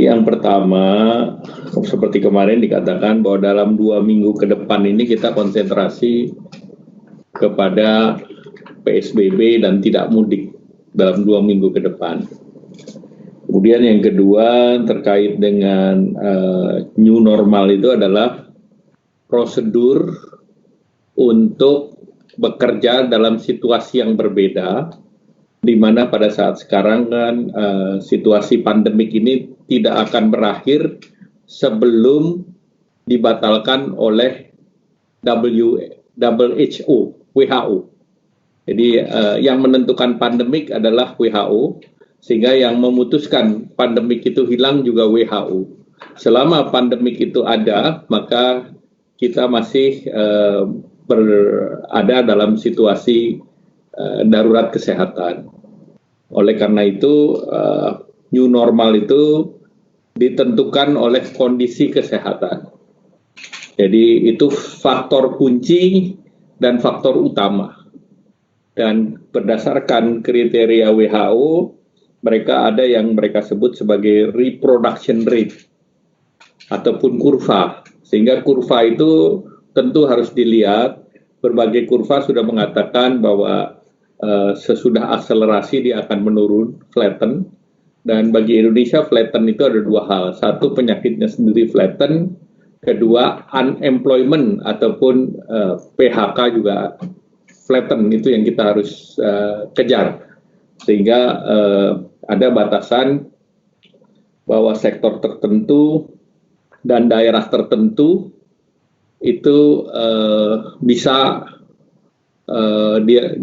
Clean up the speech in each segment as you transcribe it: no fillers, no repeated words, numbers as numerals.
Jadi yang pertama, seperti kemarin dikatakan bahwa dalam 2 minggu ke depan ini kita konsentrasi kepada PSBB dan tidak mudik dalam 2 minggu ke depan. Kemudian yang kedua terkait dengan new normal itu adalah prosedur untuk bekerja dalam situasi yang berbeda, di mana pada saat sekarang kan situasi pandemik ini tidak akan berakhir sebelum dibatalkan oleh WHO. Jadi yang menentukan pandemik adalah WHO, sehingga yang memutuskan pandemik itu hilang juga WHO. Selama pandemik itu ada, maka kita masih berada dalam situasi darurat kesehatan. Oleh karena itu, new normal itu ditentukan oleh kondisi kesehatan. Jadi itu faktor kunci dan faktor utama. Dan berdasarkan kriteria WHO, mereka ada yang mereka sebut sebagai reproduction rate ataupun kurva. Sehingga kurva itu tentu harus dilihat. Berbagai kurva sudah mengatakan bahwa sesudah akselerasi dia akan menurun, flatten. Dan bagi Indonesia flatten itu ada dua hal. Satu, penyakitnya sendiri flatten. Kedua, unemployment ataupun PHK juga flatten. Itu yang kita harus kejar. Sehingga ada batasan bahwa sektor tertentu dan daerah tertentu itu bisa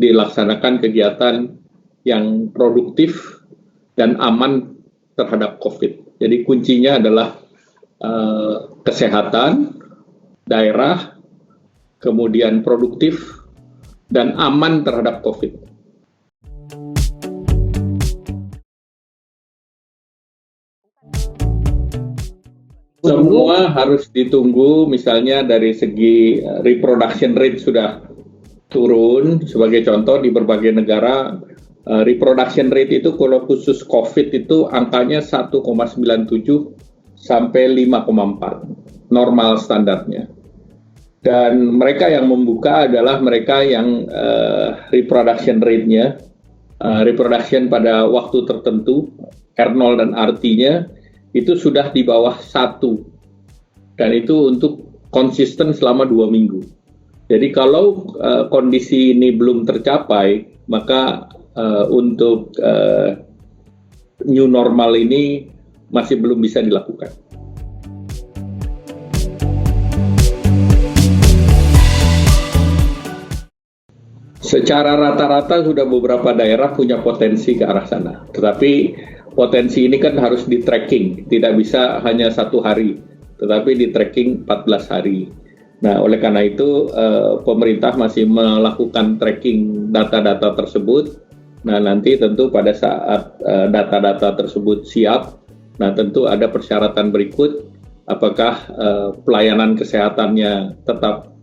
dilaksanakan kegiatan yang produktif dan aman terhadap COVID. Jadi kuncinya adalah kesehatan daerah, kemudian produktif dan aman terhadap COVID. Semua harus ditunggu, misalnya dari segi reproduction rate sudah turun. Sebagai contoh, di berbagai negara reproduction rate itu kalau khusus COVID itu angkanya 1,97 sampai 5,4 normal standarnya. Dan mereka yang membuka adalah mereka yang reproduction rate-nya, reproduction pada waktu tertentu, R0 dan RT-nya, itu sudah di bawah 1. Dan itu untuk konsisten selama 2 minggu. Jadi kalau kondisi ini belum tercapai, maka untuk new normal ini masih belum bisa dilakukan. Secara rata-rata sudah beberapa daerah punya potensi ke arah sana. Tetapi potensi ini kan harus di-tracking, tidak bisa hanya 1 hari, tetapi di-tracking 14 hari. Nah, oleh karena itu pemerintah masih melakukan tracking data-data tersebut. Nah, nanti tentu pada saat data-data tersebut siap, nah tentu ada persyaratan berikut, apakah pelayanan kesehatannya tetap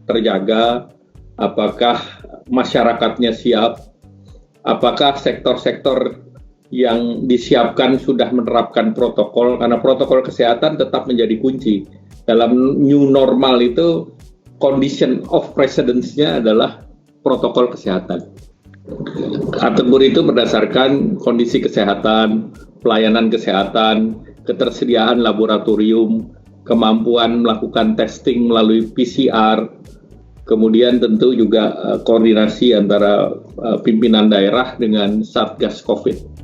terjaga, apakah masyarakatnya siap, apakah sektor-sektor yang disiapkan sudah menerapkan protokol, karena protokol kesehatan tetap menjadi kunci. Dalam new normal itu condition of precedence-nya adalah protokol kesehatan. Kategori itu berdasarkan kondisi kesehatan, pelayanan kesehatan, ketersediaan laboratorium, kemampuan melakukan testing melalui PCR, kemudian tentu juga koordinasi antara pimpinan daerah dengan Satgas COVID.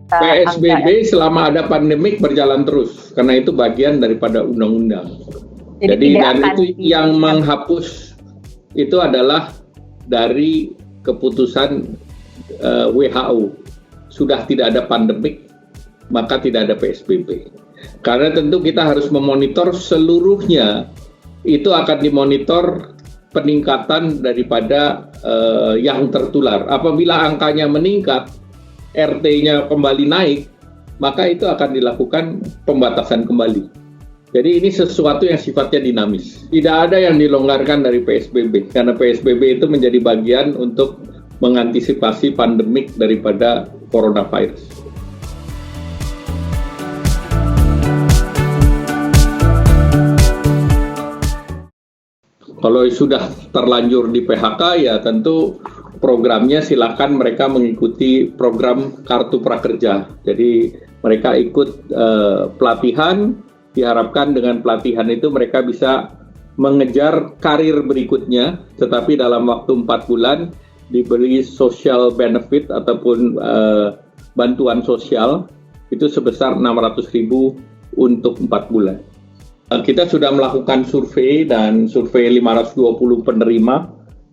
PSBB selama ada pandemik berjalan terus, karena itu bagian daripada undang-undang. Jadi dan itu yang menghapus itu adalah dari keputusan WHO. Sudah tidak ada pandemik, maka tidak ada PSBB. Karena tentu kita harus memonitor seluruhnya. Itu akan dimonitor peningkatan daripada yang tertular. Apabila angkanya meningkat, RT-nya kembali naik, maka itu akan dilakukan pembatasan kembali. Jadi ini sesuatu yang sifatnya dinamis. Tidak ada yang dilonggarkan dari PSBB, karena PSBB itu menjadi bagian untuk mengantisipasi pandemik daripada coronavirus. Kalau sudah terlanjur di PHK, ya tentu programnya silakan mereka mengikuti program Kartu Prakerja. Jadi mereka ikut pelatihan, diharapkan dengan pelatihan itu mereka bisa mengejar karir berikutnya, tetapi dalam waktu 4 bulan diberi social benefit ataupun bantuan sosial itu sebesar 600.000 untuk 4 bulan. Kita sudah melakukan survei dan survei 520 penerima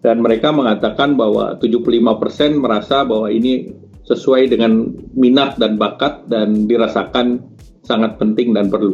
dan mereka mengatakan bahwa 75% merasa bahwa ini sesuai dengan minat dan bakat dan dirasakan sangat penting dan perlu.